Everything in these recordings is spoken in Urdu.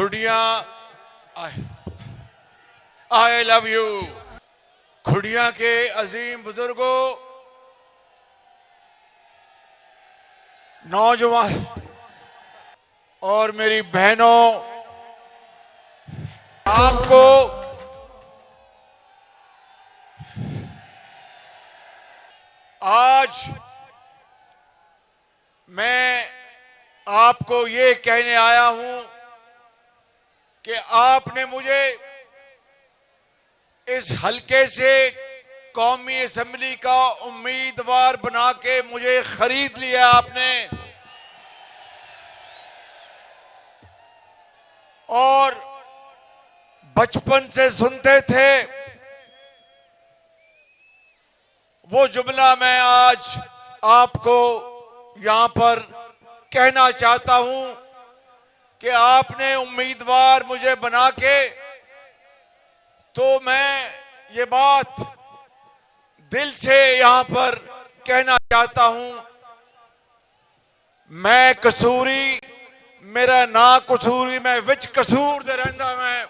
کھڑیاں آئی لو یو. کھڑیاں کے عظیم بزرگوں، نوجوان اور میری بہنوں، آپ کو آج میں آپ کو یہ کہنے آیا ہوں کہ آپ نے مجھے اس حلقے سے قومی اسمبلی کا امیدوار بنا کے مجھے خرید لیا آپ نے، اور بچپن سے سنتے تھے وہ جملہ میں آج آپ کو یہاں پر کہنا چاہتا ہوں کہ آپ نے امیدوار مجھے بنا کے، تو میں یہ بات دل سے یہاں پر کہنا چاہتا ہوں، میں قصوری میرا نا قصوری میں وچ قصور دے رہندا میں.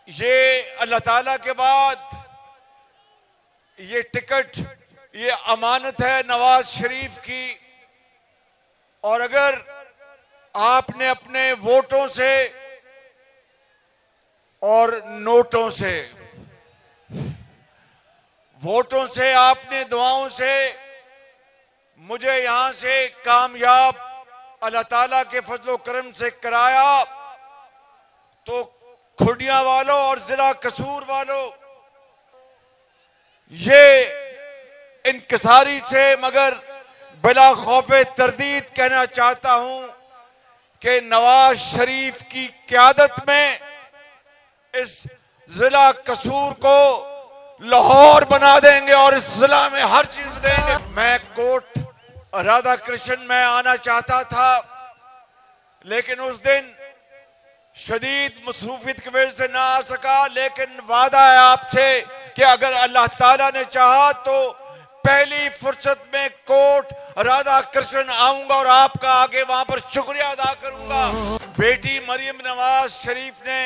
یہ اللہ تعالیٰ کے بعد یہ ٹکٹ، یہ امانت ہے نواز شریف کی، اور اگر آپ نے اپنے ووٹوں سے اور نوٹوں سے، ووٹوں سے، آپ نے دعاؤں سے مجھے یہاں سے کامیاب اللہ تعالیٰ کے فضل و کرم سے کرایا، تو کھڑیاں والوں اور ضلع قصور والوں، یہ انکساری سے مگر بلا خوف تردید کہنا چاہتا ہوں کہ نواز شریف کی قیادت میں اس ضلع قصور کو لاہور بنا دیں گے اور اس ضلع میں ہر چیز دیں گے. میں کوٹ رادھا کرشن میں آنا چاہتا تھا، لیکن اس دن شدید مصروفیت کی وجہ سے نہ آ سکا، لیکن وعدہ ہے آپ سے کہ اگر اللہ تعالیٰ نے چاہا تو پہلی فرصت میں کوٹ رادھا کرشن آؤں گا اور آپ کا آگے وہاں پر شکریہ ادا کروں گا. بیٹی مریم نواز شریف نے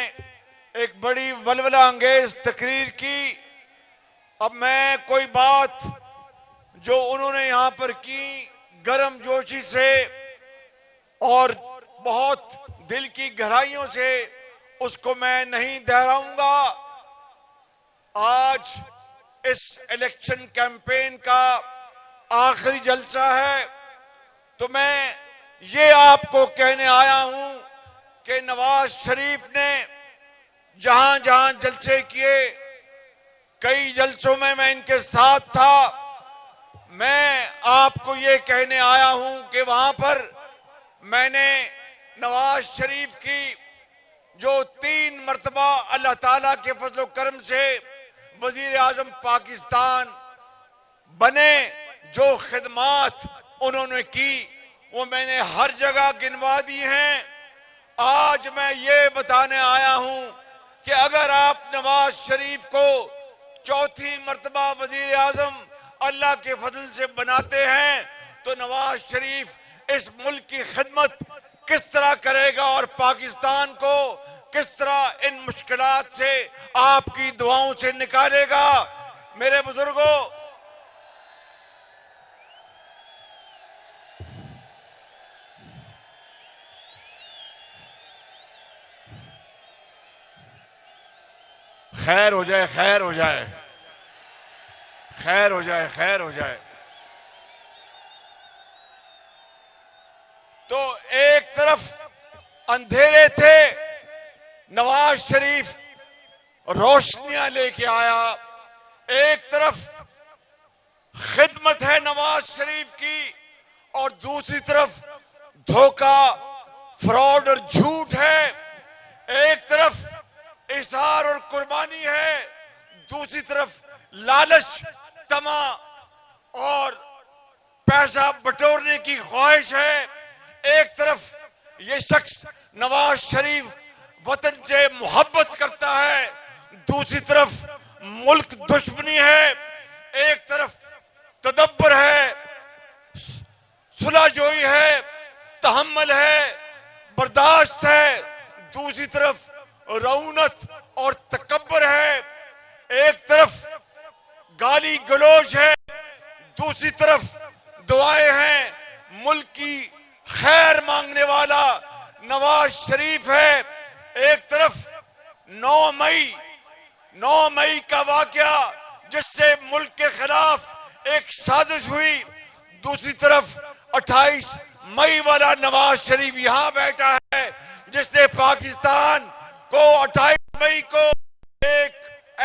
ایک بڑی ولولہ انگیز تقریر کی. اب میں کوئی بات جو انہوں نے یہاں پر کی گرم جوشی سے اور بہت دل کی گہرائیوں سے، اس کو میں نہیں دہراؤں گا. آج اس الیکشن کیمپین کا آخری جلسہ ہے، تو میں یہ آپ کو کہنے آیا ہوں کہ نواز شریف نے جہاں جہاں جلسے کیے، کئی جلسوں میں ان کے ساتھ تھا، میں آپ کو یہ کہنے آیا ہوں کہ وہاں پر میں نے نواز شریف کی جو 3 مرتبہ اللہ تعالیٰ کے فضل و کرم سے وزیر اعظم پاکستان بنے، جو خدمات انہوں نے کی وہ میں نے ہر جگہ گنوا دی ہیں. آج میں یہ بتانے آیا ہوں کہ اگر آپ نواز شریف کو 4تھی مرتبہ وزیر اعظم اللہ کے فضل سے بناتے ہیں تو نواز شریف اس ملک کی خدمت کس طرح کرے گا اور پاکستان کو کس طرح ان مشکلات سے آپ کی دعاؤں سے نکالے گا. میرے بزرگوں، خیر ہو جائے، خیر ہو جائے، خیر ہو جائے، خیر ہو جائے. تو ایک طرف اندھیرے تھے، نواز شریف روشنیاں لے کے آیا، ایک طرف خدمت ہے نواز شریف کی اور دوسری طرف دھوکہ، فراڈ اور جھوٹ ہے. ایک طرف اظہار اور قربانی ہے، دوسری طرف لالچ، طمع اور پیسہ بٹورنے کی خواہش ہے. ایک طرف یہ شخص نواز شریف وطن سے محبت کرتا ہے، دوسری طرف ملک دشمنی ہے. ایک طرف تدبر ہے، صلح جوئی ہے، تحمل ہے، برداشت ہے، دوسری طرف رعونت اور تکبر ہے، ایک طرف گالی گلوچ ہے، دوسری طرف دعائیں ہیں، ملک کی خیر مانگنے والا نواز شریف ہے، ایک طرف 9 مئی کا واقعہ جس سے ملک کے خلاف ایک سازش ہوئی، دوسری طرف 28 مئی والا نواز شریف یہاں بیٹھا ہے جس نے پاکستان کو 28 مئی کو ایک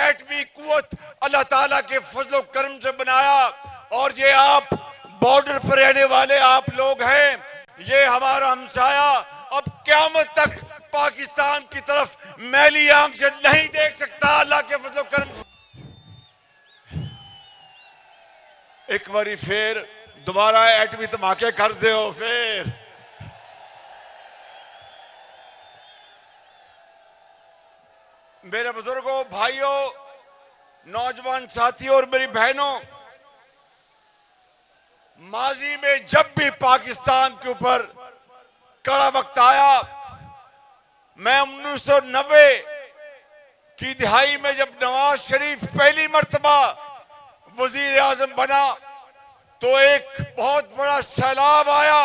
ایٹمی قوت اللہ تعالیٰ کے فضل و کرم سے بنایا۔ اور یہ آپ بارڈر پر رہنے والے آپ لوگ ہیں، یہ ہمارا ہمسایہ اب قیامت تک پاکستان کی طرف میلی آنکھ سے نہیں دیکھ سکتا اللہ کے فضل و کرم سے۔ ایک باری پھر دوبارہ ایٹمی دھماکے کر دے ہو پھر۔ میرے بزرگوں، بھائیوں، نوجوان ساتھیوں اور میری بہنوں، ماضی میں جب بھی پاکستان کے اوپر کڑا وقت آیا، میں 1990 کی دہائی میں جب نواز شریف پہلی مرتبہ وزیر اعظم بنا تو ایک بہت بڑا سیلاب آیا،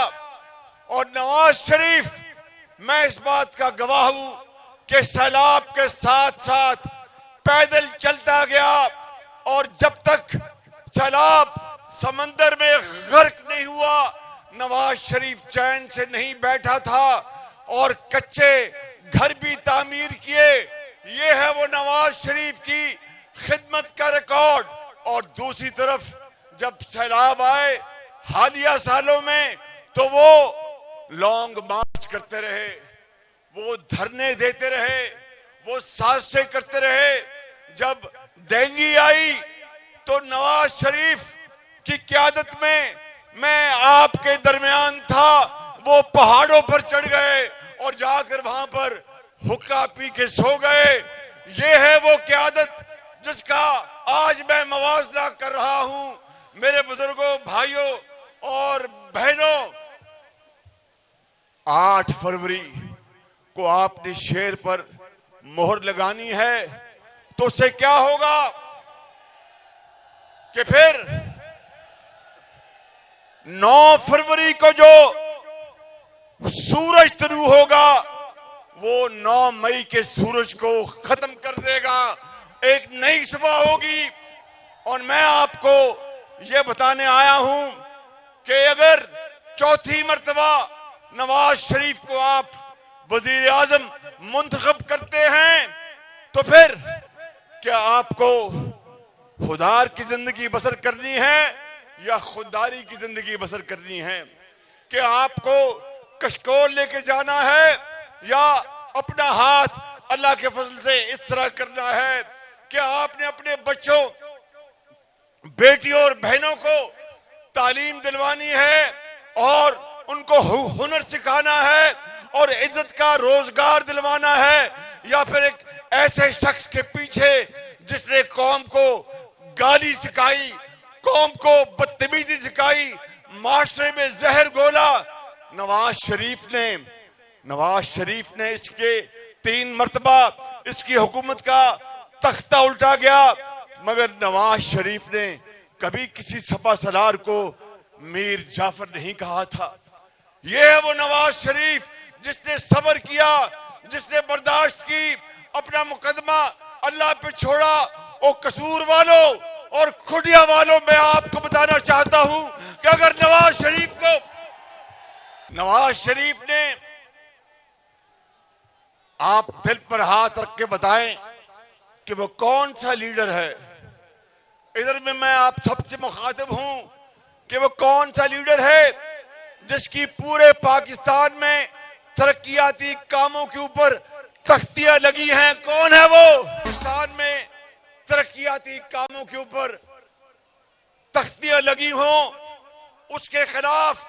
اور نواز شریف، میں اس بات کا گواہ ہوں کہ سیلاب کے ساتھ ساتھ پیدل چلتا گیا، اور جب تک سیلاب سمندر میں غرق نہیں ہوا نواز شریف چین سے نہیں بیٹھا تھا، اور کچے گھر بھی تعمیر کیے۔ یہ ہے وہ نواز شریف کی خدمت کا ریکارڈ۔ اور دوسری طرف جب سیلاب آئے حالیہ سالوں میں تو وہ لانگ مارچ کرتے رہے، وہ دھرنے دیتے رہے، وہ سازشیں کرتے رہے۔ جب ڈینگی آئی تو نواز شریف کی قیادت میں آپ کے درمیان تھا، وہ پہاڑوں پر چڑھ گئے اور جا کر وہاں پر حقہ پی کے سو گئے۔ یہ ہے وہ قیادت جس کا آج میں موازنہ کر رہا ہوں۔ میرے بزرگوں، بھائیوں اور بہنوں، 8 فروری کو آپ نے شیر پر مہر لگانی ہے تو اس سے کیا ہوگا کہ پھر 9 فروری کو جو سورج طلوع ہوگا وہ 9 مئی کے سورج کو ختم کر دے گا، ایک نئی صبح ہوگی۔ اور میں آپ کو یہ بتانے آیا ہوں کہ اگر چوتھی مرتبہ نواز شریف کو آپ وزیر اعظم منتخب کرتے ہیں تو پھر کیا آپ کو خوددار کی زندگی بسر کرنی ہے یا خودداری کی زندگی بسر کرنی ہے؟ کہ آپ کو کشکول لے کے جانا ہے یا اپنا ہاتھ اللہ کے فضل سے اس طرح کرنا ہے کہ آپ نے اپنے بچوں، بیٹیوں اور بہنوں کو تعلیم دلوانی ہے اور ان کو ہنر سکھانا ہے اور عزت کا روزگار دلوانا ہے، یا پھر ایک ایسے شخص کے پیچھے جس نے قوم کو گالی سکھائی، قوم کو بدتمیزی سکھائی، معاشرے میں زہر گھولا؟ نواز شریف نے اس کے 3 مرتبہ اس کی حکومت کا تختہ الٹا گیا، مگر نواز شریف نے کبھی کسی سپہ سالار کو میر جعفر نہیں کہا تھا۔ یہ ہے وہ نواز شریف جس نے صبر کیا، جس نے برداشت کی، اپنا مقدمہ اللہ پہ چھوڑا۔ اور قصور والوں اور کھڈیا والوں، میں آپ کو بتانا چاہتا ہوں کہ اگر نواز شریف نے، آپ دل پر ہاتھ رکھ کے بتائیں کہ وہ کون سا لیڈر ہے۔ ادھر میں آپ سب سے مخاطب ہوں کہ وہ کون سا لیڈر ہے جس کی پورے پاکستان میں ترقیاتی کاموں کے اوپر تختیاں لگی ہیں؟ کون ہے وہ؟ پاکستان میں ترقیاتی کاموں کے اوپر تختیاں لگی ہوں، اس کے خلاف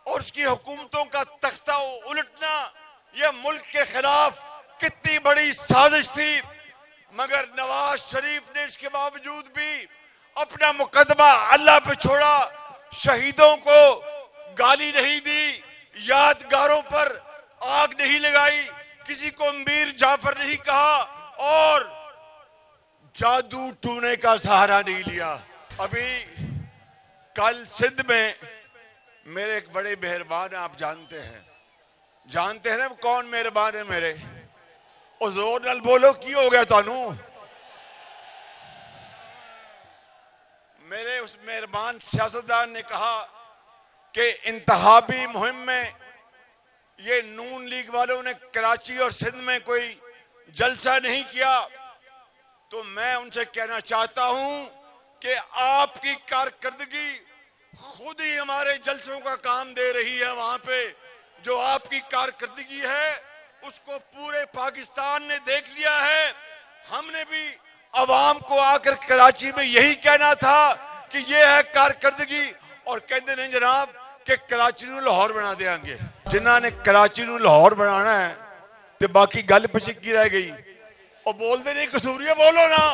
اور اس کی حکومتوں کا تختہ الٹنا یہ ملک کے خلاف کتنی بڑی سازش تھی، مگر نواز شریف نے اس کے باوجود بھی اپنا مقدمہ اللہ پہ چھوڑا، شہیدوں کو گالی نہیں دی، یادگاروں پر آگ نہیں لگائی، کسی کو میر جعفر نہیں کہا اور جادو ٹونے کا سہارا نہیں لیا۔ ابھی کل سندھ میں میرے ایک بڑے مہربان ہیں، آپ جانتے ہیں نا وہ کون مہربان ہے میرے؟ او زور نال بولو، کی ہو گیا تانوں؟ میرے اس مہربان سیاستدان نے کہا کہ انتخابی مہم میں یہ نون لیگ والوں نے کراچی اور سندھ میں کوئی جلسہ نہیں کیا، تو میں ان سے کہنا چاہتا ہوں کہ آپ کی کارکردگی خود ہی ہمارے جلسوں کا کام دے رہی ہے۔ وہاں پہ جو آپ کی کارکردگی ہے اس کو پورے پاکستان نے دیکھ لیا ہے۔ ہم نے بھی عوام کو آ کر کراچی میں یہی کہنا تھا کہ یہ ہے کارکردگی، اور کہتے نہیں جناب کہ کراچی نو لاہور بنا دیں گے۔ جنہاں نے کراچی نو لاہور بنانا ہے تو باقی گل پیچھے کی رہ گئی؟ اور بول دے نہیں قصوریہ بولو نا۔